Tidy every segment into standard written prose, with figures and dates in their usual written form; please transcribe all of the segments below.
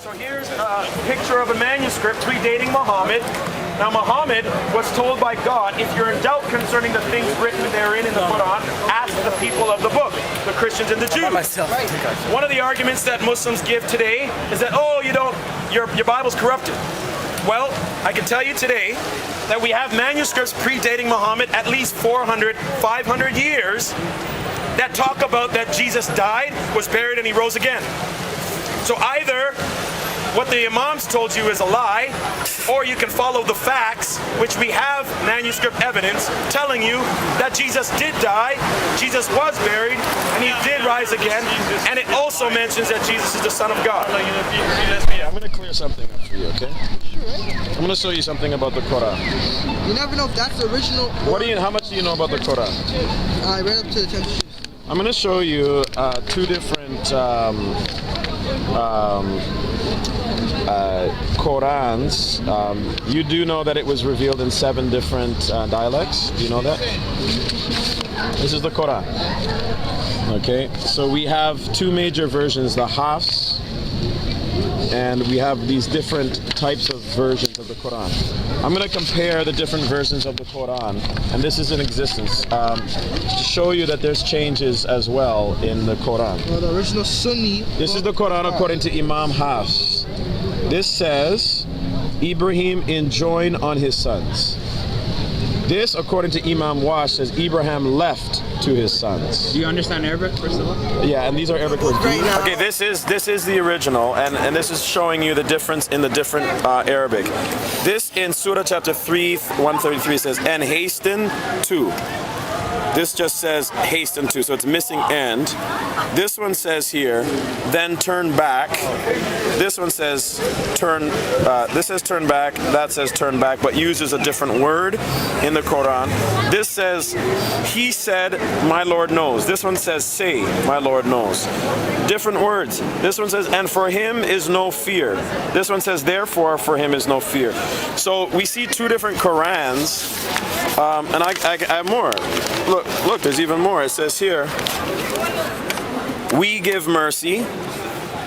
So here's a picture of a manuscript predating Muhammad. Now Muhammad was told by God, if you're in doubt concerning the things written therein in the Quran, ask the people of the book, the Christians and the Jews. One of the arguments that Muslims give today is that, oh, your Bible's corrupted. Well, I can tell you today that we have manuscripts predating Muhammad at least 400, 500 years that talk about that Jesus died, was buried, and he rose again. So either what the Imams told you is a lie, or you can follow the facts, which we have manuscript evidence telling you that Jesus did die, Jesus was buried, and he did rise again, and it also mentions that Jesus is the Son of God. I'm going to clear something up for you, okay? I'm going to show you something about the Quran. You never know if that's the original. How much do you know about the Quran? I read up to the 10th. I'm going to show you two different Qurans. You do know that it was revealed in 7 different dialects. Do you know that? This is the Quran. Okay, so we have 2 major versions, the Hafs, and we have these different types of versions of the Quran. I'm going to compare the different versions of the Quran, and this is in existence, to show you that there's changes as well in the Quran. Well, the original Sunni. This is the Quran according to Imam Hafs. This says, Ibrahim enjoined on his sons. This, according to Imam Wash, says Ibrahim left to his sons. Do you understand Arabic, first of all? Yeah, and these are Arabic words. Okay, this is the original, and this is showing you the difference in the different Arabic. This in Surah chapter 3, 133 says, and hasten to. This just says hasten to, so it's missing and. This one says here, then turn back. This one says turn, this says turn back, that says turn back, but uses a different word in the Quran. This says, he said, my Lord knows. This one says, say, my Lord knows. Different words. This one says, and for him is no fear. This one says, therefore, for him is no fear. So we see 2 different Qurans, and I have more. Look, there's even more. It says here, we give mercy.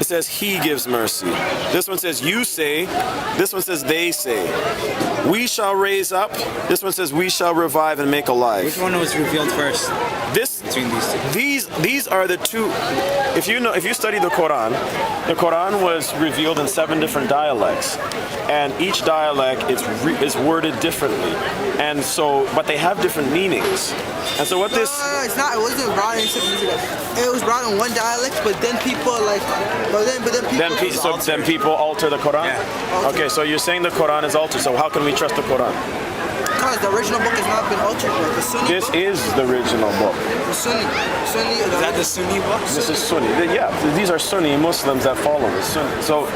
It says he gives mercy. This one says you say. This one says they say. We shall raise up. This one says we shall revive and make alive. Which one was revealed first? Between these 2. These are the 2. If you study the Quran was revealed in 7 different dialects, and each dialect is worded differently, and so but they have different meanings. And so what this? It's not. It wasn't brought in 7 years ago. It was brought in one dialect, but then people then people alter the Quran. Yeah. Okay, so you're saying the Quran is altered. So how can we trust the Quran? Because the original book has not been altered. Like the Sunni This book, is the original book. the Sunni. Is that the Sunni book? This is Sunni. Yeah, these are Sunni Muslims that follow it. So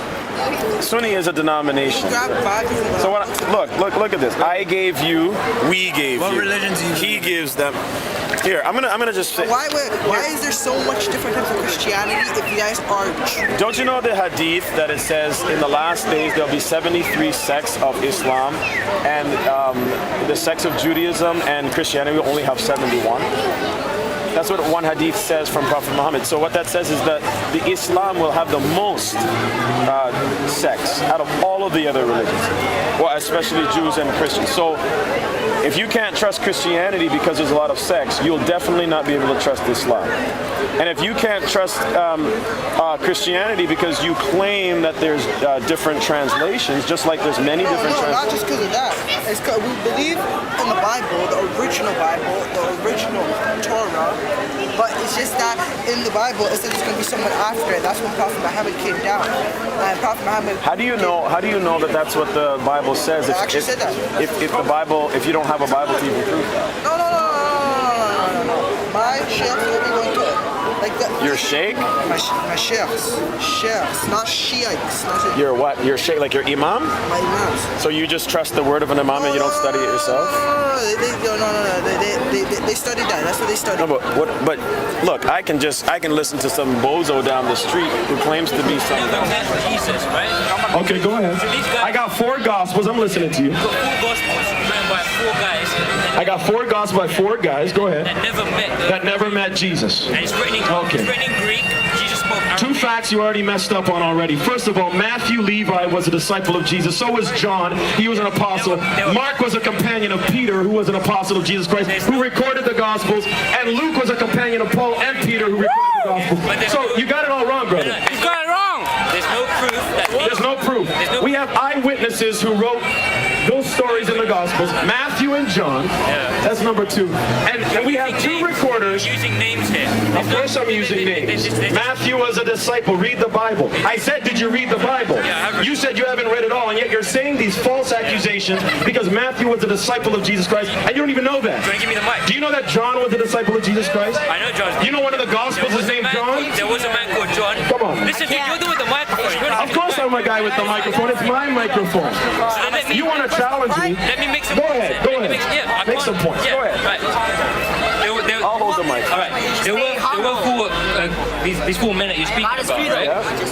Sunni is a denomination. So look at this. I gave you, we gave what you. What religions do you He gives them. Here, I'm gonna just say. Why is there so much different types of Christianity if you guys are Jews? Don't you know the hadith that it says in the last days there'll be 73 sects of Islam, and the sects of Judaism and Christianity will only have 71? That's what one hadith says from Prophet Muhammad. So what that says is that the Islam will have the most sects out of all of the other religions, well, especially Jews and Christians. So if you can't trust Christianity because there's a lot of sects, you'll definitely not be able to trust Islam. And if you can't trust Christianity because you claim that there's different translations, just like there's many different translations. Not just because of that. It's because we believe in the Bible, the original Torah, but it's just that in the Bible it says it's going to be someone after it. That's when Prophet Muhammad came down. And Prophet Muhammad. How do you know that that's what the Bible says? It actually said that. If you don't have a Bible to even prove that. No. My sheikh will be going to it. Like that. Your sheikh? My sheikhs, not sheikhs. Your what? Your sheikh, like your imam? My imams. So you just trust the word of an imam and you don't study it yourself? No. They studied that. That's what they studied. No, but look, I can listen to some bozo down the street who claims to be some. Jesus, right? Okay, go ahead. I got 4 gospels. I'm listening to you. Got 4 gospels written by 4 guys. I got 4 gospels by 4 guys. Go ahead. That never met Jesus. And it's written in, Okay. it's written in Greek. Jesus spoke Arabic. 2 two facts you already messed up on already. First of all, Matthew Levi was a disciple of Jesus. So was John. He was an apostle. Mark was a companion of Peter, who was an apostle of Jesus Christ, who recorded the Gospels. And Luke was a companion of Paul and Peter, who recorded the Gospels. So you got it all wrong, brother. You got it wrong. There's no proof that There's no proof. We have eyewitnesses who wrote those stories in the Gospels, Matthew and John. That's number two. And we have two recorders. using names here. Of course I'm using names. Matthew was a disciple. Read the Bible. I said, did you read the Bible? You said you haven't read it all, and yet you're saying these false accusations because Matthew was a disciple of Jesus Christ, and you don't even know that. Do you want to give me the mic? Do you know that John was a disciple of Jesus Christ? I know John. You know one of the Gospels is named John? There was a man called John. Come on. Listen, dude, you're the one with the microphone. Of course I'm a guy with the microphone. It's my microphone. You want to challenge me? Let me make some Go points. ahead. Go ahead. Make some points. Go ahead. Right. I'll hold the mic. All right. There were these four men that you're speaking about, right?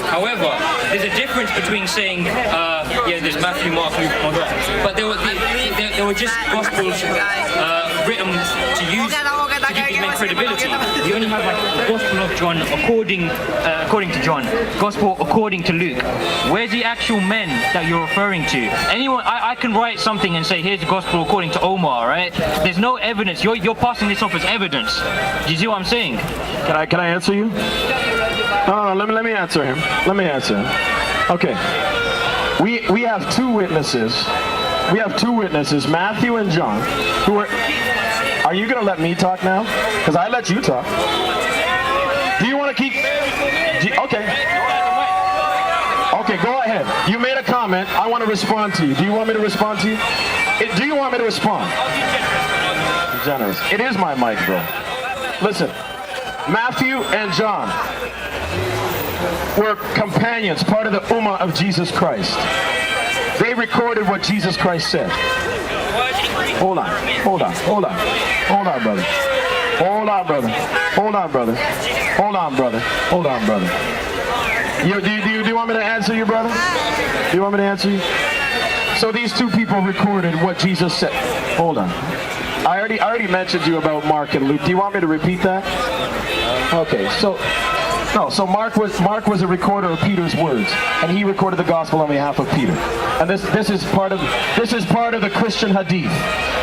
However, there's a difference between saying, there's Matthew, Mark, Luke, and John. But there were just Gospels written to use to give them credibility. You only have like the Gospel of John according to John, Gospel according to Luke. Where's the actual men that you're referring to? Anyone, I can write something and say, here's the Gospel according to Omar, right? There's no evidence. You're passing this off as evidence. Do you see what I'm saying? Can I answer you? No, let me answer him. Let me answer him. Okay. We have two witnesses. We have two witnesses, Matthew and John, who are... Are you going to let me talk now? Because I let you talk. Do you want to keep... Okay. Okay, go ahead. You made a comment. I want to respond to you. Do you want me to respond to you? Do you want me to respond? Generous. It is my mic, bro. Listen. Matthew and John were companions, part of the Ummah of Jesus Christ. They recorded what Jesus Christ said. Hold on, brother. Hold on, brother. Do you want me to answer you, brother? Do you want me to answer you? So these two people recorded what Jesus said. Hold on. I already mentioned you about Mark and Luke. Do you want me to repeat that? Okay, so Mark was a recorder of Peter's words, and he recorded the gospel on behalf of Peter. And this is part of the Christian hadith.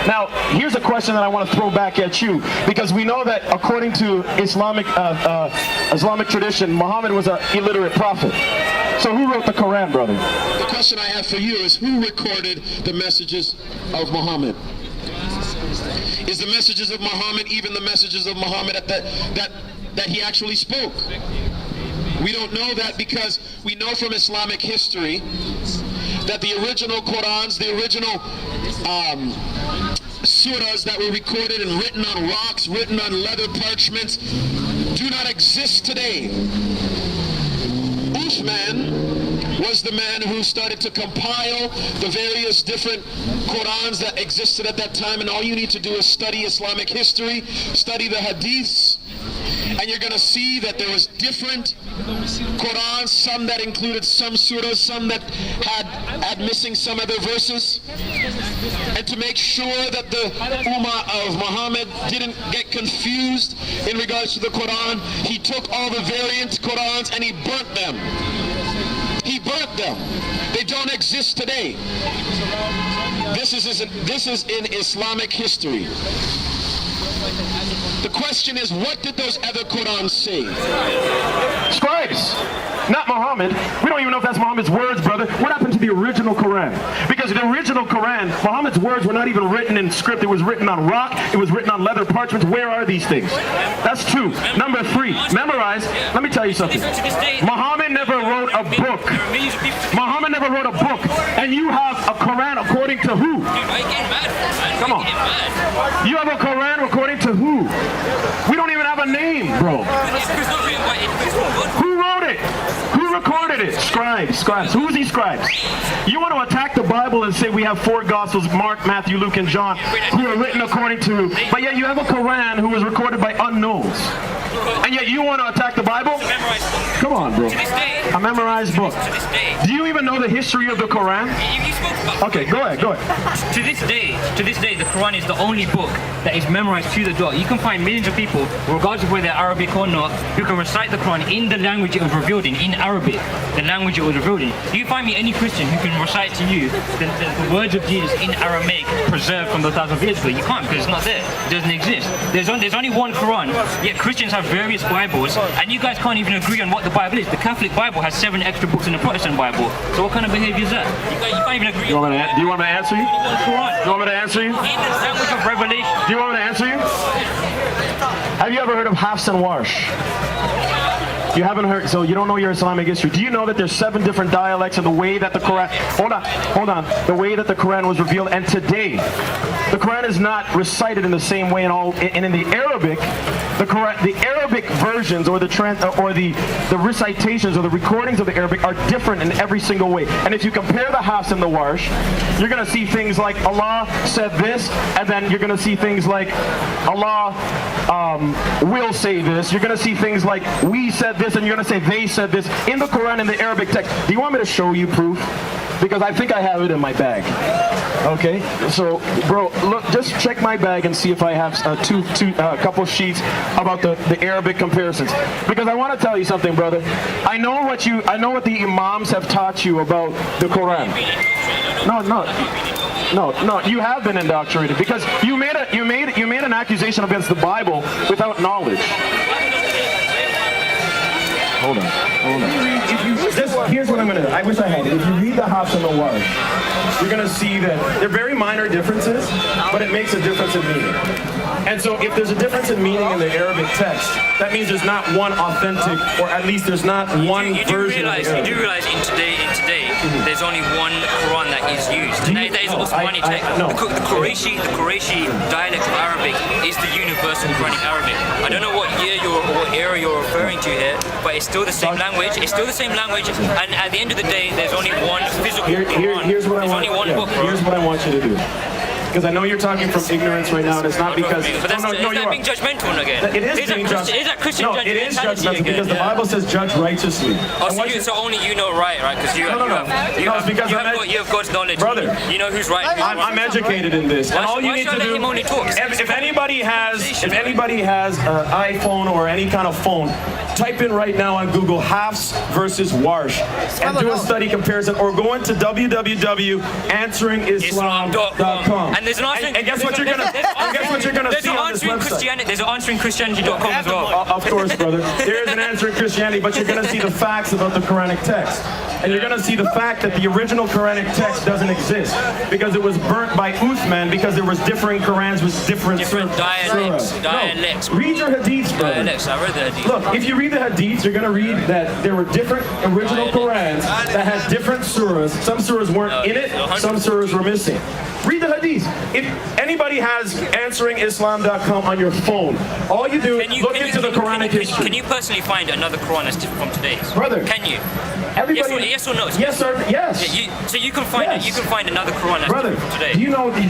Now, here's a question that I want to throw back at you, because we know that according to Islamic tradition, Muhammad was an illiterate prophet. So who wrote the Quran, brother? The question I have for you is, who recorded the messages of Muhammad? Is the messages of Muhammad even the messages of Muhammad that he actually spoke? We don't know that, because we know from Islamic history that the original Qurans, the original surahs that were recorded and written on rocks, written on leather parchments, do not exist today. Uthman was the man who started to compile the various different Qurans that existed at that time, and all you need to do is study Islamic history, study the hadiths, and you're going to see that there was different Qurans, some that included some surahs, some that had missing some other verses. And to make sure that the Ummah of Muhammad didn't get confused in regards to the Quran, he took all the variant Qurans and he burnt them. He burnt them. They don't exist today. This is in Islamic history. The question is, what did those other Qurans say? Scribes, not Muhammad. We don't even know if that's Muhammad's words, brother. What happened to the original Quran? Because the original Quran, Muhammad's words were not even written in script. It was written on rock. It was written on leather parchments. Where are these things? That's two. Number three, memorize. Let me tell you something. Muhammad never wrote a book. Muhammad never wrote a book. And you have a Quran according to who? Come on. You have a Quran according to who? We don't even have a name, bro. Who wrote it? Who recorded it? Scribes. Who's these scribes? You want to attack the Bible and say we have four Gospels, Mark, Matthew, Luke, and John, who are written according to, but yet you have a Quran who was recorded by unknowns. And yet you want to attack the Bible? It's a memorized book. Come on, bro. To this day. A memorized book. To this day. Do you even know the history of the Quran? You spoke about. Okay, go ahead. To this day, the Quran is the only book that is memorized to the dot. You can find millions of people, regardless of whether they're Arabic or not, who can recite the Quran in the language it was revealed in Arabic, the language it was revealed in. Do you find me any Christian who can recite to you the words of Jesus in Aramaic preserved from the thousands of years ago? You can't, because it's not there. It doesn't exist. There's only one Quran, yet Christians have various Bibles, and you guys can't even agree on what the Bible is. The Catholic Bible has 7 extra books than the Protestant Bible. So what kind of behavior is that? You can't even agree. Do you want me to answer you? One Quran. Do you want me to answer you? In the language of Revelation. Do you want me to answer you? Have you ever heard of Hafs and Warsh? You haven't heard, so you don't know your Islamic history. Do you know that there's 7 different dialects of the way that the Quran, hold on, the way that the Quran was revealed, and today, the Quran is not recited in the same way and in the Arabic, the Arabic versions or the recitations or the recordings of the Arabic are different in every single way. And if you compare the Hafs and the Warsh, you're going to see things like Allah said this, and then you're going to see things like Allah will say this. You're going to see things like we said this, and you're going to say they said this in the Quran in the Arabic text. Do you want me to show you proof? Because I think I have it in my bag. Okay, so bro, look, just check my bag and see if I have a couple sheets about the Arabic comparisons. Because I want to tell you something, brother. I know what the Imams have taught you about the Quran. No, you have been indoctrinated because you made an accusation against the Bible without knowledge. Hold on. Here's what I'm going to do. I wish I had it. If you read the Hafs and the Warsh, you're going to see that they're very minor differences, but it makes a difference in meaning. And so if there's a difference in meaning in the Arabic text, that means there's not one authentic, or at least there's not one version of the Arabic. You do realize in today, there's only one Quran that is used. That is Osmani text. The Qurayshi dialect of Arabic is the universal Quranic Arabic. I don't know what era you're referring to here, but it's still the same language. It's still the same language, and at the end of the day, there's only one physical Quran. Here's what I want you to do. Because I know you're talking from ignorance right now, and it's not because... But that's being judgmental again. It is being judgmental. Is that Christian judgmentality? No, it is judgmental because the Bible says judge righteously. Oh, so only you know right? Because you have God's knowledge. Brother, you know who's right. I'm educated in this, and all you need to do... If anybody has an iPhone or any kind of phone, type in right now on Google Hafs versus Warsh and do a study comparison, or go into www.answeringislam.com. And there's an answering. And guess what you're gonna see on this website? There's an answerinchristianity.com as well. Of course, brother. There is an answering Christianity, but you're gonna see the facts about the Quranic text. And you're gonna see the fact that the original Quranic text doesn't exist because it was burnt by Uthman because there was differing Qurans with different dialects. No, read your hadiths, brother. Dialects. I read the hadiths. Look, if you read the hadiths, you're gonna read that there were different original Qurans that had different surahs. Some surahs weren't in it, some surahs were missing. Read the hadiths. If anybody has answeringislam.com on your phone, all you do is look into the Quranic history. Can you personally find another Quran that's different from today's? Brother. Can you? Everybody, yes or no? Yes, sir. Yes. So you can find another Quran that's Brother, different from today. do you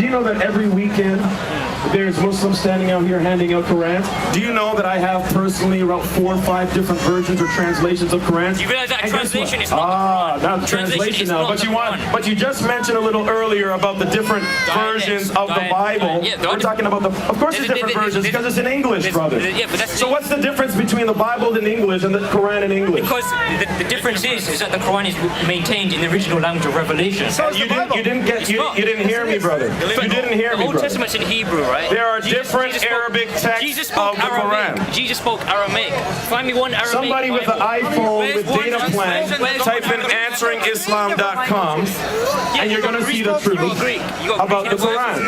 know that every weekend there's Muslims standing out here handing out Qurans? Do you know that I have personally about 4 or 5 different versions or translations of Qurans? You realize that translation is not not translation now. But you just mentioned a little earlier about the different versions of the Bible. We're talking about of course there's different versions because it's in English, brother. So what's the difference between the Bible in English and the Quran in English? Because the difference is that the Quran is maintained in the original language of Revelation. So you didn't hear me, brother. You didn't hear me, brother. The Old Testament's in Hebrew, right? There are different Arabic texts of the Quran. Jesus spoke Aramaic. Find me one Aramaic. Somebody with an iPhone with data plan, type in answeringislam.com, and you're going to see the truth about the Quran.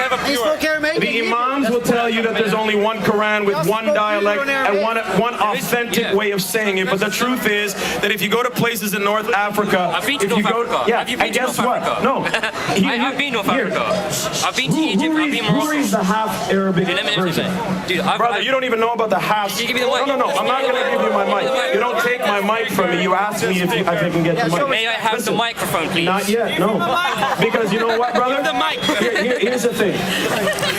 The Imams will tell you that there's only one Quran with one dialect and one authentic way of saying it. But the truth is that if you go to places in North Africa, I've been to North Africa. and guess what? No, I've been to North Africa. I've been to Egypt. I've been to Morocco. Who reads the half Arabic version? Brother, you don't even know about the half. Give me the mic. No, I'm not going to give you my mic. You don't take my mic from me. You ask me if I can get the mic. May I have the microphone, please? Not yet, no. Because you know what, brother? The mic. Here's the thing.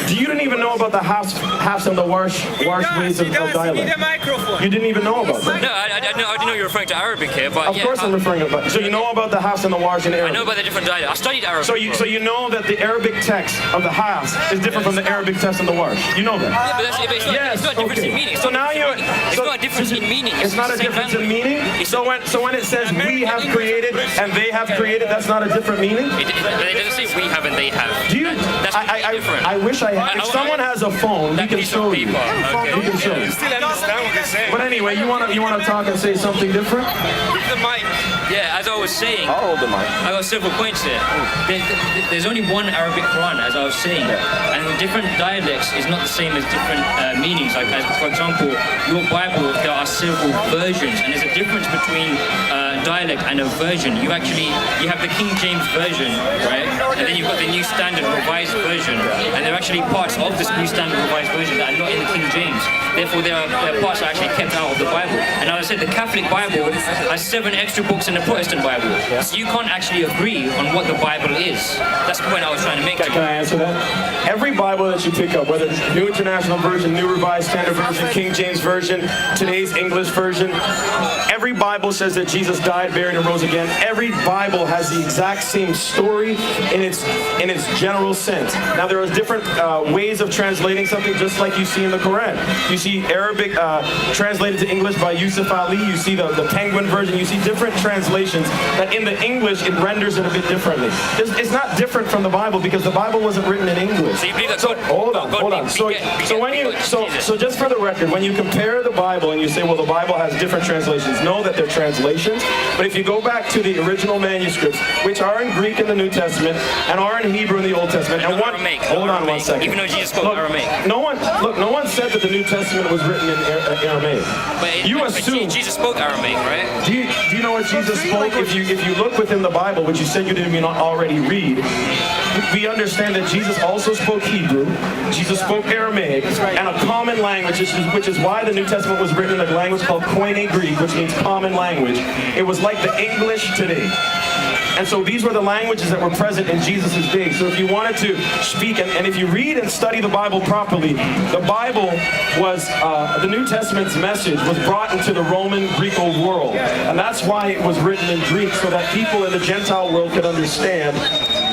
You didn't even know about the halves and the wash ways of dialect. microphone. You didn't even know about that. No, I didn't know you were referring to Arabic here, but Of course I'm referring to it. So you know about the halves and the wash in I Arabic. know about the different dialects. I studied Arabic. So you know that the Arabic text of the halves is different from the Arabic text of the wash. You know that. Yeah, but it's not a difference in meaning. So now It's not a difference in meaning. It's not a difference in meaning. So when it says we have created and they have created, that's not a different meaning. It doesn't say we have and they have. Do you? That's completely different. I wish I had. If someone has a phone, he can show you. Okay. He can show you. Still understand what they're saying. But anyway, you wanna talk and say something different? The mic. Yeah, as I was saying, I'll hold the mic. I got several points there. There's only one Arabic Quran, as I was saying, and different dialects is not the same as different meanings. Like, as, for example, your Bible, there are several versions, and there's a difference between dialect and a version. You have the King James version, right? And then you've got the New Standard Revised version, and there are actually parts of this New Standard Revised version that are not in the King James. Therefore, there are parts that are actually kept out of the Bible. And as I said, the Catholic Bible has 7 extra books in the Protestant Bible. So you can't actually agree on what the Bible is. That's the point I was trying to make. Can I answer that? Every Bible that you pick up, whether it's New International Version, New Revised Standard Version, King James Version, today's English version, every Bible says that Jesus died, buried, and rose again. Every Bible has the exact same story in its general sense. Now there are different ways of translating something, just like you see in the Quran. You see Arabic translated to English by Yusuf Ali. You see the Penguin version. You see different translations that in the English it renders it a bit differently. It's not different from the Bible because the Bible wasn't written in English. So you believe that hold on. So just for the record, when you compare the Bible and you say, well, the Bible has different translations, know that they're translations. But if you go back to the original manuscripts, which are in Greek in the New Testament and are in Hebrew in the Old Testament, and hold on 1 second. Even though Jesus spoke Aramaic. No one said that the New Testament was written in Aramaic. But Jesus spoke Aramaic, right? Do you know what Jesus spoke? If you look within the Bible, which you said you didn't even already read, we understand that Jesus also spoke Hebrew, Jesus spoke Aramaic, and a common language, which is why the New Testament was written in a language called Koine Greek, which means common language. It was like the English today. And so these were the languages that were present in Jesus' day. So if you wanted to speak, and if you read and study the Bible properly, the Bible was, the New Testament's message was brought into the Roman Greek world. And that's why it was written in Greek, so that people in the Gentile world could understand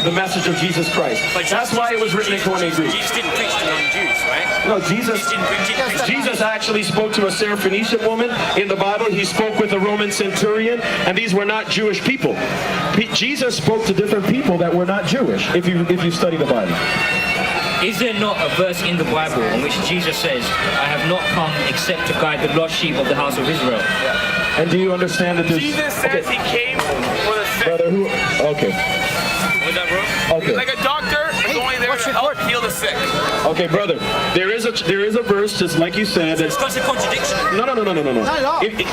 the message of Jesus Christ. That's why it was written in Koine Greek. Jesus didn't preach to non-Jews, right? No, Jesus actually spoke to a Syrophoenician woman in the Bible. He spoke with a Roman centurion, and these were not Jewish people. Jesus spoke to different people that were not Jewish, if you study the Bible. Is there not a verse in the Bible in which Jesus says, I have not come except to guide the lost sheep of the house of Israel? And do you understand that there's... Jesus says he came for the sick. Brother, who... Okay. Was that wrong? Okay. Like a doctor is only there to help heal the sick. Okay, brother. There is a verse, just like you said. It's such a contradiction. No.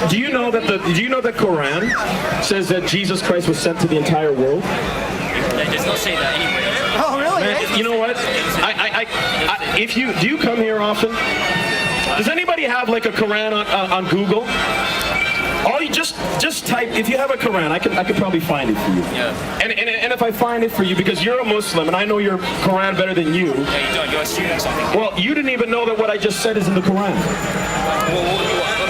Do you know that the Quran says that Jesus Christ was sent to the entire world? It does not say that anywhere. Oh, really? Man, you know what? Do you come here often? Does anybody have like a Quran on Google? All you just type, if you have a Quran, I could probably find it for you. Yeah. And if I find it for you, because you're a Muslim and I know your Quran better than you. Yeah, you don't. You're a student or something. Well, you didn't even know that what I just said is in the Quran.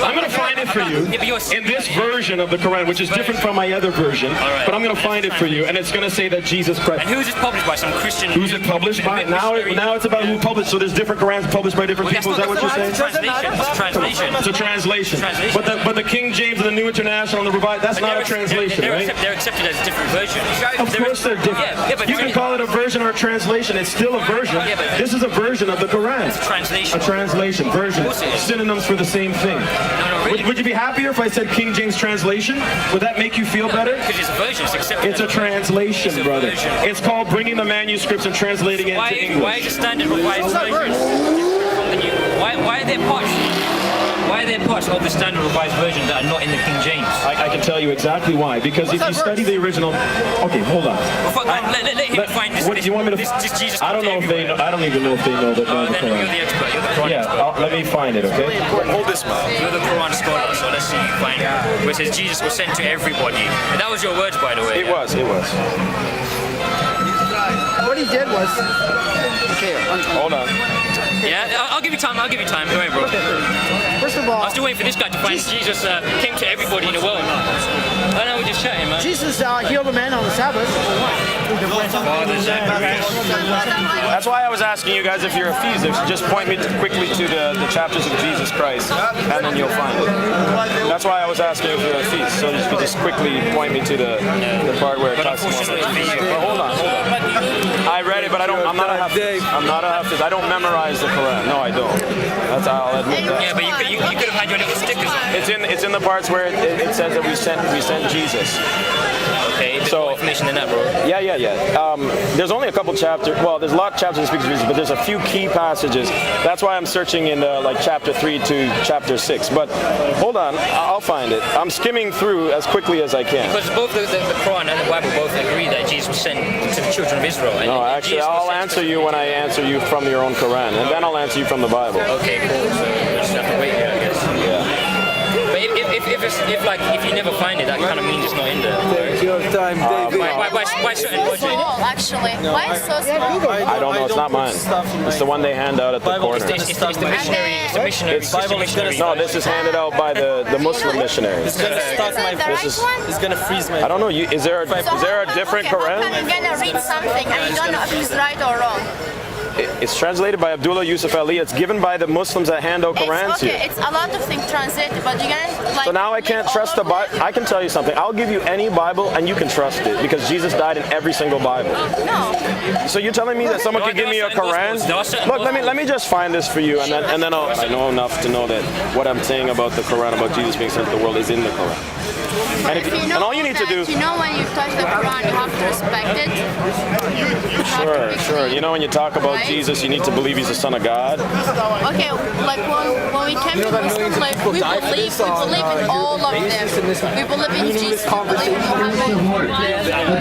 I'm going to find it for you in this version of the Quran, which is different from my other version. But I'm going to find it for you, and it's going to say that Jesus Christ. And who is it published by? Some Christian? Who's it published by? Now it's about who published. So there's different Qurans published by different people. Is that what you're saying? It's a translation. It's a translation. But the King James and the New International and the Revised, that's not a translation, right? They're accepted as different versions. Of course they're different. You can call it a version or a translation. It's still a version. This is a version of the Quran. It's a translation. A translation, version. Synonyms for the same thing. No, really. Would you be happier if I said King James translation? Would that make you feel better? Because it's a version. It's accepted. It's a translation, It's a brother. version. It's called bringing the manuscripts and translating it into English. Why is the standard revised version different from the new? Why are there parts? Why are there parts of the standard revised version that are not in the King James? I can tell you exactly why. Because if you study the original, okay, hold on. Let him find this. What do you want me to? This Jesus I don't know if they. I don't even know if they know that. Then you're the expert. You're the Quran expert. Let me find it. Okay. Hold this mic. You're the Quran scholar, so let's see you find it. Where it says Jesus was sent to everybody. And that was your words, by the way. It was. what he did was, okay, Hold on. Yeah, I'll give you time. I'll give you time. Don't worry, bro. first of all, I'm still waiting for this guy to find Jesus came to everybody in the world. I know we're just chatting, man. Jesus healed a man on the Sabbath. That's why I was asking you guys if you're a feast. Just point me quickly to the chapters of Jesus Christ, and then you'll find it. That's why I was asking if you're a feast. So you could just quickly point me to the part where it talks about Jesus. But hold on. I read it, but I'm not a Hafiz. I don't memorize the Quran. No, I don't. I'll admit that. Yeah, but you could have had your little stickers on. It's in the parts where it says that we sent Jesus. Okay, a bit So- more information than that, bro. Yeah. There's only a couple chapters. Well, there's a lot of chapters that speak to Jesus, but there's a few key passages. That's why I'm searching in like chapter 3 to chapter 6. But hold on, I'll find it. I'm skimming through as quickly as I can. Because both the Quran and the Bible both agree that Jesus was sent to the children of Israel. And No, actually, Jesus was I'll sent answer you when I answer you from your own Quran, and then I'll answer you from the Bible. Okay, cool. So we just have to wait here, I guess. Yeah. But if you never find it, that kind of means it's not in there. Take your time, David. Why certain So budget? small, actually. Why so small? I don't know. It's not mine. It's the one they hand out at the corner. It's the missionary. It's the missionary. It's- No, this is handed out by the Muslim missionaries. Is it the right one? It's gonna freeze my. I don't know. Is there a different How Quran? come you're gonna read something and you don't know if it's right or wrong? It's translated by Abdullah Yusuf Ali. It's given by the Muslims that hand out Qurans It's okay, here. it's a lot of things translated, but you're gonna like. So now I can't trust the Bible. I can tell you something. I'll give you any Bible and you can trust it because Jesus died in every single Bible. No. So you're telling me that someone could give me a Quran? Look, let me just find this for you, and then I know enough to know that what I'm saying about the Quran, about Jesus being sent to the world, is in the Quran. And, and all you need to do. You know when you touch the Quran, you have to respect it. Sure. You know when you talk about Jesus, you need to believe he's the Son of God. Okay, like when we came to Muslims, like we believe in all of them. We believe in Jesus, we believe in Muhammad.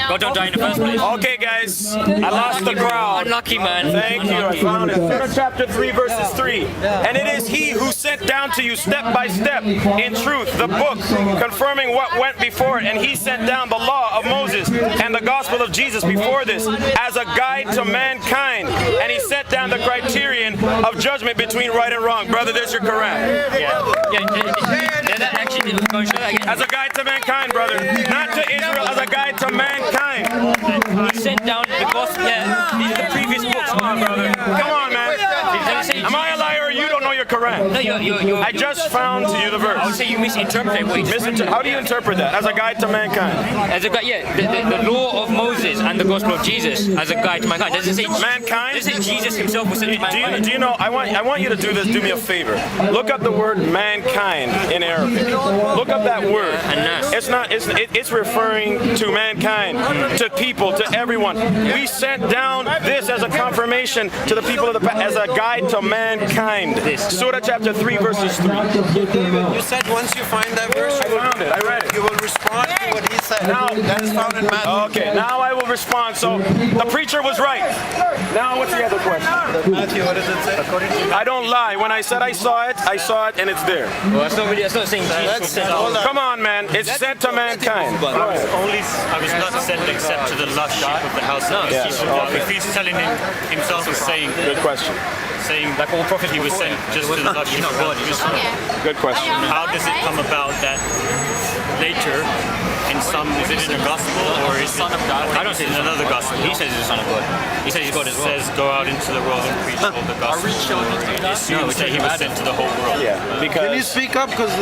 God don't die in the first place. Okay, guys, I lost the crowd. Unlucky, man. Thank you. I found it. Surah chapter 3, verses 3. And it is he who sent down to you step by step in truth the book, confirming what went before it. And he sent down the law of Moses and the gospel of Jesus before this as a guide to mankind. And he set down the criterion of judgment between right and wrong. Brother, there's your Quran. That actually go and show that again. As a guide to mankind, brother. Not to Israel, as a guide to mankind. He sent down the gospel. Yeah, these are the previous books. Come on, brother. Come on, man. Am I a liar or you don't know your Quran? No, you're I just found to you the verse. I would say you misinterpret what he just How do you interpret that? As a guide to mankind. As a guide, the law of Moses and the gospel of Jesus as a guide to mankind. Does it say mankind? Does it say Jesus himself was sent to mankind? Do you know? I want you to do this. Do me a favor. Look up the word mankind in Arabic. Look up that word. It's not. It's referring to mankind, to people, to everyone. We sent down this as a confirmation to the people of the past, as a guide to mankind. Surah chapter 3, verses 3. You said once you find that verse, I found it. I read it. you will respond to what he said. Now, that is found in Matthew. Okay, now I will respond. So the preacher was right. Now what's the other question? Matthew, what does it say? I don't lie. When I said I saw it, and it's there. Well, that's not saying Jesus was sent out. Come on, man. It's sent to mankind. I was not sent except to the lost sheep of the house of Israel. If he's telling himself as saying, Good question. saying like all prophet, he was sent just to the lost sheep of Israel. Good question. How does it come about that later in some, is it in the gospel or is it I don't say in another gospel? He says he's the son of God. He says he's God as well. It says go out into the world and preach all the gospel. It assumes that he was sent to the whole world. Yeah, because. Can you speak up? Because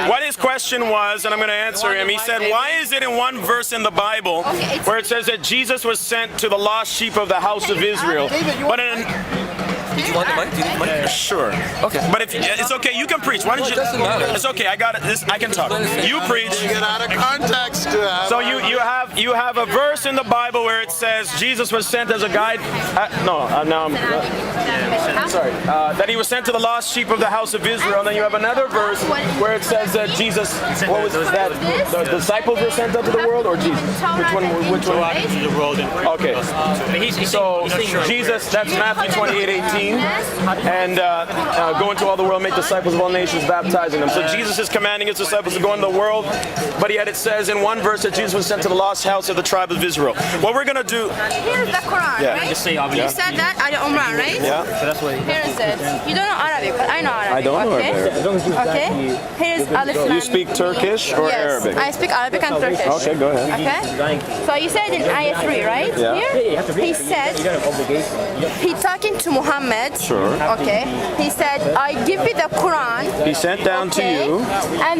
What his question was, and I'm going to answer him. He said, why is it in one verse in the Bible where it says that Jesus was sent to the lost sheep of the house of Israel? But in Did you want the mic? Do you need the mic? Sure. Okay. But if it's okay, you can preach. Why don't you? It doesn't matter. It's okay. I got it. I can talk. You preach. Get out of context. So you have a verse in the Bible where it says Jesus was sent as a guide. That he was sent to the lost sheep of the house of Israel. And then you have another verse where it says that Jesus. What was that? The disciples were sent out to the world, or Jesus? Which one? Go out into the world and preach Okay. the gospel. So Jesus, that's Matthew 28:18, and go into all the world, make disciples of all nations, baptizing them. So Jesus is commanding his disciples to go into the world, but yet it says in one verse that Jesus was sent to the lost house of the tribe of Israel. What we're gonna do? Here's the Quran, Yeah. right? Just say You Arabic. said that Ali Umran, right? Yeah. Here is it. You don't know Arabic, but I know Arabic. I don't know okay? Arabic. Okay. Here's Alif Lam. You speak Turkish or yes, Arabic? I speak Arabic and Turkish. Okay, go ahead. Okay. So you said in ayah 3, right? Yeah. Here, he said, he talking to Muhammad. Sure. Okay. He said, I give you the Quran. He sent down to okay, you. And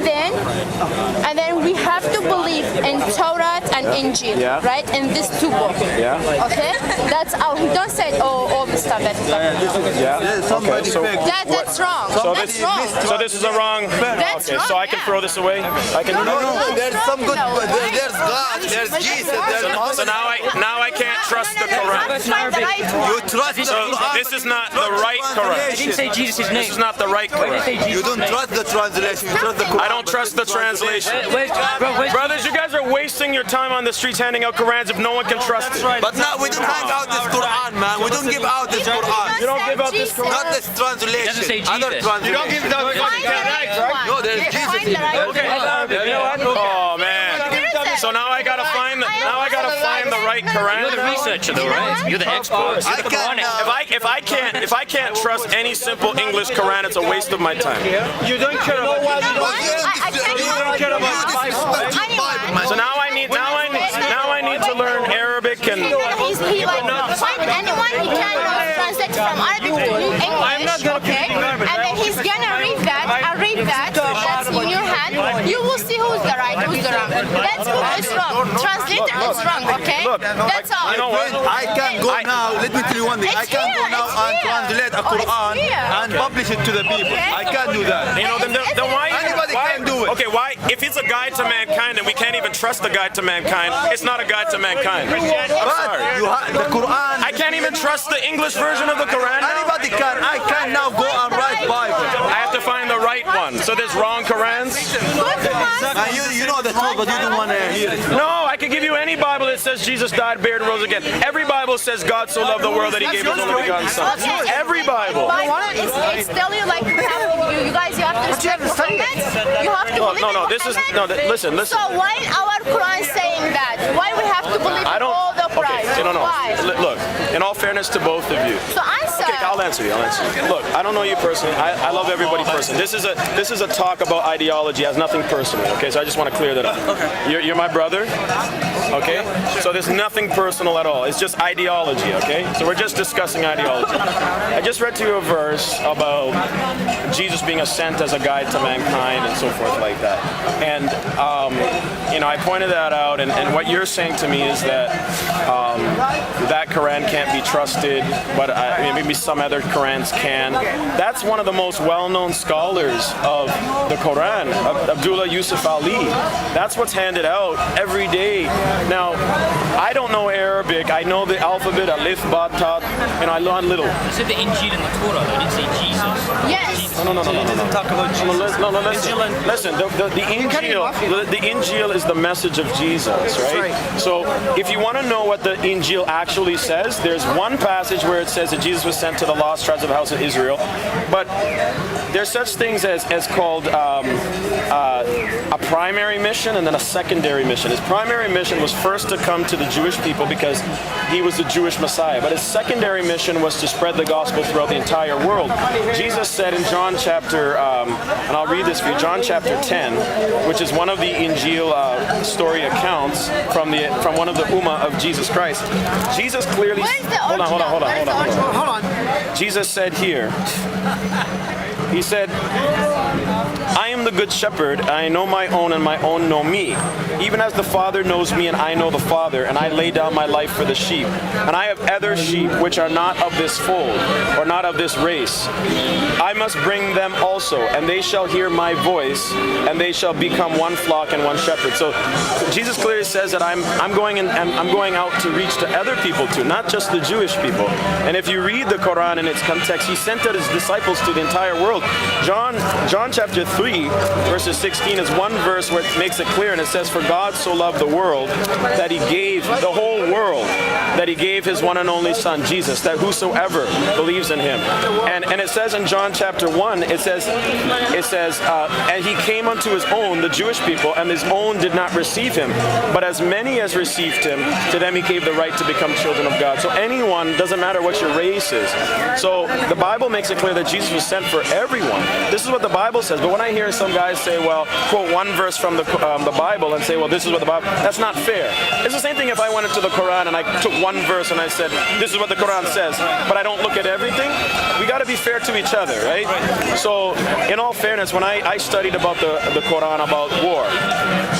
then we have to believe in Torah and Injil, Yeah. right? In these two books. Yeah. Okay. That's how he don't say all the stuff that. Yeah. Okay. So That's wrong. So That's this, wrong. so this is a wrong. That's Okay. wrong, So I can yeah. throw this away. I can. There's some good. No. There's God. There's Jesus. There's So now I can't trust the Quran. You trust the So Quran. this is not the right I Quran. didn't say Jesus' This name. is not the right I didn't say Quran. Jesus' You don't name. trust the translation. You trust the Quran. I don't trust the translation. Where's Brothers, you guys are wasting your time on the streets handing out Qurans if no one can trust it. But now we don't hang out this Quran, man. We don't give out this Quran. You don't give out this Quran. Not this translation. Doesn't say Other Jesus. translation. You don't give out Right? No, there's Jesus in it. Okay. Oh man. So now I gotta find the right Quran. You're the researcher, though, right? You're the expert. You're the Quranic. If I can't trust any simple English Quran, it's a waste of my time. You don't care about So now I need to learn Arabic and He like find anyone he can translate from Arabic to English, okay? And then he's gonna read that. That's in your hand. You will see who's the right, who's the wrong. That's who is wrong. Translator is wrong, okay? Look, That's all. you know what? I can go now. Let me tell you one thing. I It's can go here, now it's and here. translate a Oh, it's Quran here. and publish it to the people. Okay. I can't do that. You know, then why? Anybody why, can do it. Okay, why? If it's a guide to mankind and we can't even trust the guide to mankind, it's not a guide to mankind. I'm sorry. But the Quran. I can't even trust the English version of the Quran now? Anybody can. I can now go and write Bible. I have to find the right one. So there's wrong Qurans? And you know the truth, but you don't want to hear it. No, I could give you any Bible that says Jesus died, buried, and rose again. Every Bible says God so loved the world that he gave his only begotten son. Every Bible. It's tell you like you guys you have to respect Muhammad. You have to believe No, in this is Muhammad. listen. So why our Quran saying that? Why we have to believe I in don't. all the Quran? Okay, no. Why? Look, in all fairness to both of you. So answer. Okay, I'll answer you. Look, I don't know you personally. I love everybody personally. This is a talk about ideology. It has nothing personal. Okay, so I just want to clear that up. Okay. You're my brother. Okay, so there's nothing personal at all. It's just ideology. Okay, so we're just discussing ideology. I just read to you a verse about Jesus being sent as a guide to mankind and so forth like that. And I pointed that out. And what you're saying to me is that that Quran can't be trusted, but maybe some other Qurans can. That's one of the most well-known scholars of the Quran, Abdullah Yusuf Ali. That's what's handed out every day. Now, I don't know Arabic. I know the alphabet, alif, ba, ta, and I learn little. You said the Injil and the Torah, though. You didn't say Jesus. Yes. No. Talk about Jesus. No, listen. The Injil is the message of Jesus, right? So if you want to know what the Injil actually says, there's one passage where it says that Jesus was sent to the lost tribes of the house of Israel, but there's such things as called a primary mission and then a secondary mission. His primary mission was first to come to the Jewish people because he was the Jewish Messiah, but his secondary mission was to spread the gospel throughout the entire world. Jesus said in John chapter, and I'll read this for you, John chapter 10, which is one of the Injil story accounts from one of the Ummah of Jesus Christ. Jesus clearly... Hold on. Jesus said here, he said, I am the good shepherd, I know my own and my own know me. Even as the Father knows me and I know the Father, and I lay down my life for the sheep. And I have other sheep which are not of this fold, or not of this race. I must bring them also, and they shall hear my voice, and they shall become one flock and one shepherd. So Jesus clearly says that I'm going out to reach to other people too, not just the Jewish people. And if you read the Quran in its context, he sent out his disciples to the entire world. John chapter 3 3, verses 16 is one verse where it makes it clear, and it says, "For God so loved the world that he gave the whole world, that he gave his one and only Son, Jesus, that whosoever believes in him." And it says in John chapter 1, it says, "And he came unto his own, the Jewish people, and his own did not receive him. But as many as received him, to them he gave the right to become children of God." So anyone, doesn't matter what your race is. So the Bible makes it clear that Jesus was sent for everyone. This is what the Bible says. But when I hear some guys say, well, quote one verse from the Bible and say, well, this is what the Bible, that's not fair. It's the same thing if I went into the Quran and I took one verse and I said, this is what the Quran says, but I don't look at everything. We got to be fair to each other, right? So in all fairness, when I studied about the Quran about war,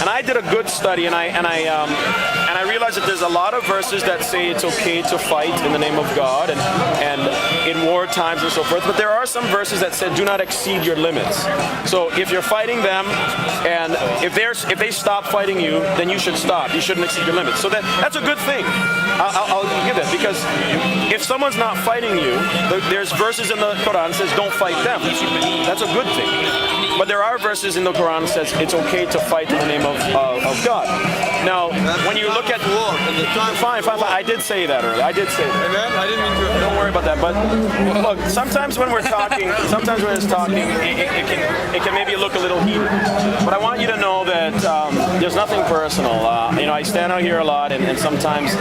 and I did a good study, and I realized that there's a lot of verses that say it's okay to fight in the name of God and in war times and so forth, but there are some verses that said do not exceed your limits. So if you're fighting them and if they stop fighting you, then you should stop. You shouldn't exceed your limits. So that's a good thing. I'll give it, because if someone's not fighting you, there's verses in the Quran that says don't fight them. That's a good thing. But there are verses in the Quran that says it's okay to fight in the name of God. Now, when you look at war, fine. I did say that earlier. I did say that. Amen. I didn't mean to. Don't worry about that. But look, sometimes when we're talking, it can maybe look a little heated. But I want you to know that there's nothing personal. I stand out here a lot, and sometimes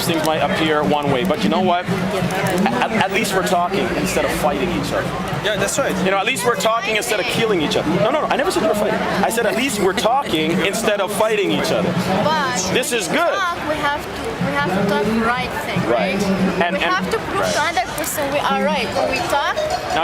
things might appear one way. But you know what? At least we're talking instead of fighting each other. Yeah, that's right. At least we're talking instead of killing each other. No. I never said you were fighting. I said at least we're talking instead of fighting each other. But this is good. We have to talk the right thing, right? And we have to prove to another person we are right. When we talk,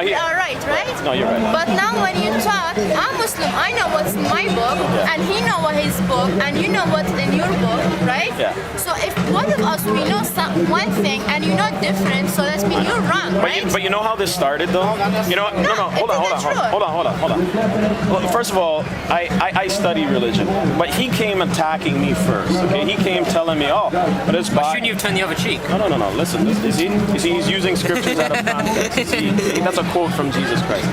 we are right? No, you're right. But now when you talk, I'm Muslim, I know what's in my book, and he know what his book, and you know what's in your book, right? Yeah. So if one of us, we know one thing, and you know different, so that means you're wrong, right? But you know how this started, though? You know what? No. Hold on. Well, first of all, I study religion, but he came attacking me first. Okay, he came telling me, but it's Why shouldn't you have turned the other cheek? No. Listen, you see, he's using scriptures out of context. You see, that's a quote from Jesus Christ.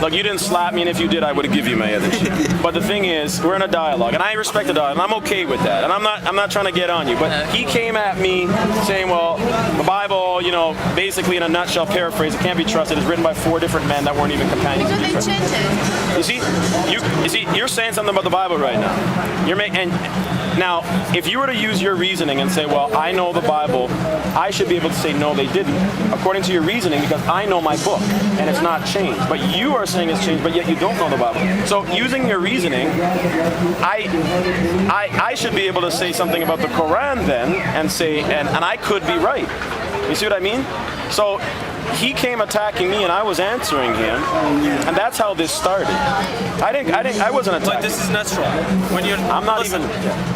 Look, you didn't slap me, and if you did, I would have given you my other cheek. But the thing is, we're in a dialogue, and I respect the dialogue, and I'm okay with that. And I'm not trying to get on you. But he came at me saying, well, the Bible, basically in a nutshell, paraphrase, it can't be trusted. It's written by 4 different men that weren't even companions. Because they changed it. You see, you're saying something about the Bible right now. Now, if you were to use your reasoning and say, well, I know the Bible, I should be able to say, no, they didn't, according to your reasoning, because I know my book, and it's not changed. But you are saying it's changed, but yet you don't know the Bible. So using your reasoning, I should be able to say something about the Quran then, and say, and I could be right. You see what I mean? So he came attacking me, and I was answering him, and that's how this started. I wasn't attacking. But this is natural. When you're, I'm not even.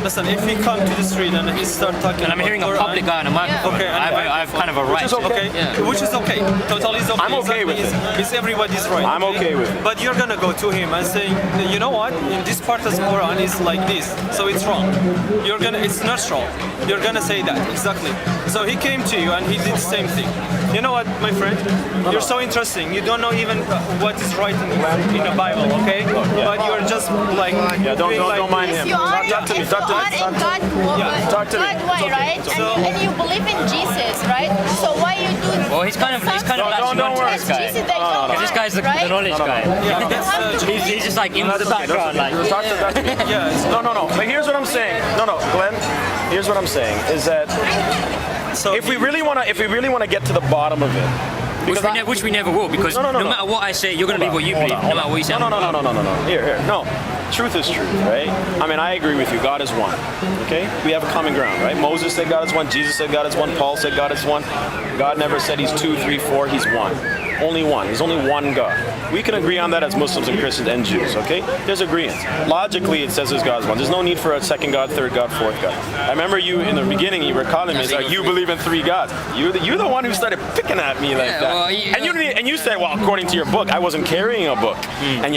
Listen, if we come to the street and he start talking, and I'm hearing a public guy on a microphone, okay, I have kind of a right. Which is okay. Which is okay. Totally is okay. I'm okay with it. It's everybody's right. I'm okay with it. But you're gonna go to him and saying, you know what? In this part of the Quran is like this, so it's wrong. It's natural. You're gonna say that exactly. So he came to you and he did the same thing. You know what, my friend? You're so interesting. You don't know even what is right in the Bible, okay? But you're just like don't mind him. Talk to me. Talk to me. God way, right? And you believe in Jesus, right? So why you do? Well, he's kind of latching on to this guy. Because this guy's the knowledge guy. He's just like in the background, like. Talk to that. No. But here's what I'm saying. No, Glenn. Here's what I'm saying is that if we really want to get to the bottom of it, which we never will, because no matter what I say, you're going to believe what you believe, no matter what you say. No. Here. No. Truth is truth, right? I mean, I agree with you. God is one. Okay? We have a common ground, right? Moses said God is one. Jesus said God is one. Paul said God is one. God never said he's 2, 3, 4. He's one. Only one. There's only one God. We can agree on that as Muslims and Christians and Jews, okay? There's agreement. Logically, it says there's God is one. There's no need for a second God, third God, fourth God. I remember you in the beginning, you were calling me, like, you believe in 3 gods. You're the one who started picking at me like that. Well, and you said, well, according to your book, I wasn't carrying a book. And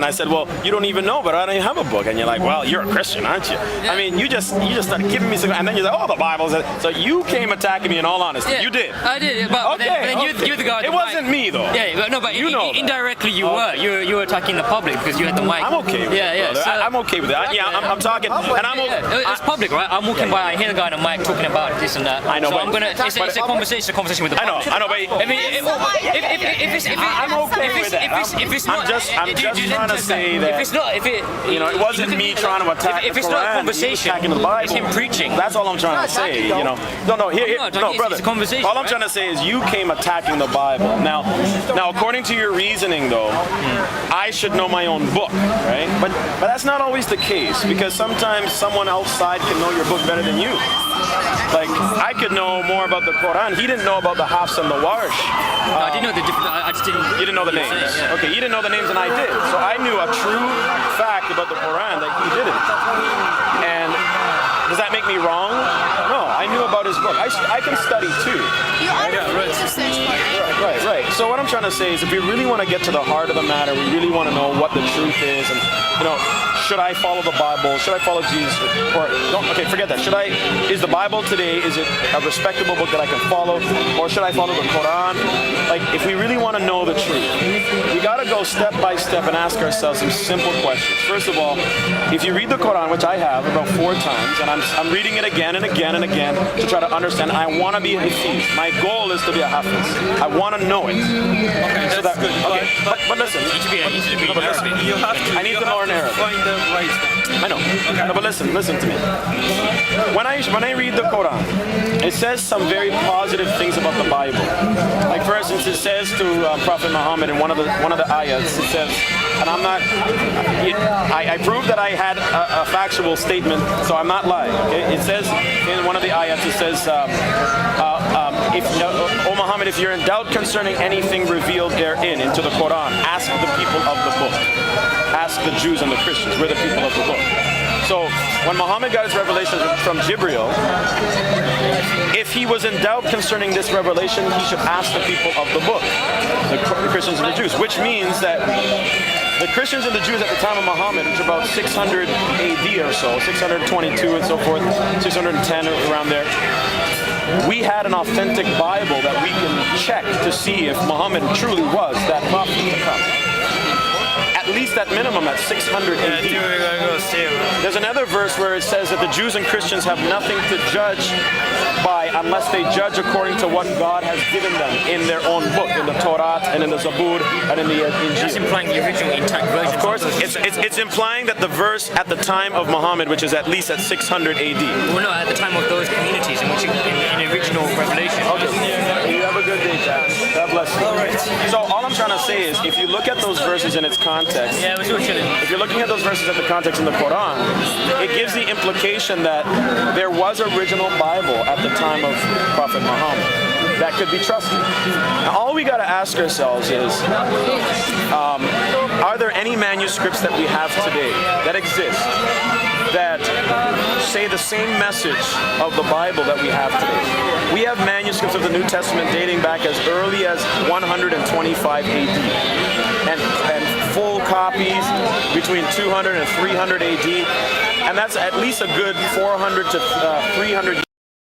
I said, well, you don't even know, but I don't even have a book. And you're like, well, you're a Christian, aren't you? I mean, you just started giving me some, and then you're like, oh, the Bible says. So you came attacking me in all honesty. You did. I did, but then you're the guy. It wasn't me, though. Yeah, no, but you know indirectly technically you were. You were attacking the public because you had the mic. I'm okay with it, brother. So, I'm okay with it. I'm talking, and I'm okay. It's public, right? I'm walking by, I hear the guy on the mic talking about this and that. I know, so but I'm gonna. It's a conversation with the public. I know, but I mean, I'm okay with that. I'm just trying to say that. It wasn't me trying to attack. If it's not a conversation, attacking the Bible. it's him preaching. That's all I'm trying to say. No, brother. It's a conversation. All I'm trying to say is you came attacking the Bible. Now, according to your reasoning, though, I should know my own book, right? But that's not always the case, because sometimes someone outside can know your book better than you. Like, I could know more about the Quran. He didn't know about the Hafs and the Warsh. I didn't know the difference. I just didn't. You didn't know the names. Yeah. Okay, you didn't know the names, and I did. So I knew a true fact about the Quran that he didn't. And does that make me wrong? No, I knew about his book. I can study too. You are free to search for it. Right. So what I'm trying to say is, if we really want to get to the heart of the matter, we really want to know what the truth is, and should I follow the Bible? Should I follow Jesus? Or okay, forget that. Is the Bible today, is it a respectable book that I can follow, or should I follow the Quran? Like, if we really want to know the truth, we got to go step by step and ask ourselves some simple questions. First of all, if you read the Quran, which I have about 4 times, and I'm reading it again and again and again to try to understand. I want to be a Hafiz. My goal is to be a Hafiz. I want to know it. Okay, so that's good. Okay, but listen. You have to. I need to learn Arabic. Find the right one. I know. Okay. No, but listen to me. When I read the Quran, it says some very positive things about the Bible. Like, for instance, it says to Prophet Muhammad in one of the ayats, it says, and I'm not. I proved that I had a factual statement, so I'm not lying. Okay? It says in one of the ayats, it says, O Muhammad, if you're in doubt concerning anything revealed therein into the Quran, ask the people of the book. Ask the Jews and the Christians. We're the people of the book. So when Muhammad got his revelation from Jibreel, if he was in doubt concerning this revelation, he should ask the people of the book, the Christians and the Jews, which means that the Christians and the Jews at the time of Muhammad, which are about 600 AD or so, 622 and so forth, 610 around there, we had an authentic Bible that we can check to see if Muhammad truly was that prophet to come. At least at minimum at 600 AD. There's another verse where it says that the Jews and Christians have nothing to judge by unless they judge according to what God has given them in their own book, in the Torah and in the Zabur and in the Injil. That's implying the original intact version. Of course, it's implying that the verse at the time of Muhammad, which is at least at 600 AD. Well, no, at the time of those communities in which in the original revelation. Okay. You have a good day, Jack. God bless you. All right. So all I'm trying to say is, if you look at those verses in its context, if you're looking at those verses at the context in the Quran, it gives the implication that there was original Bible at the time of Prophet Muhammad that could be trusted. Now, all we got to ask ourselves is, are there any manuscripts that we have today that exist that say the same message of the Bible that we have today? We have manuscripts of the New Testament dating back as early as 125 AD, and full copies between 200 and 300 AD, and that's at least a good 400 to 300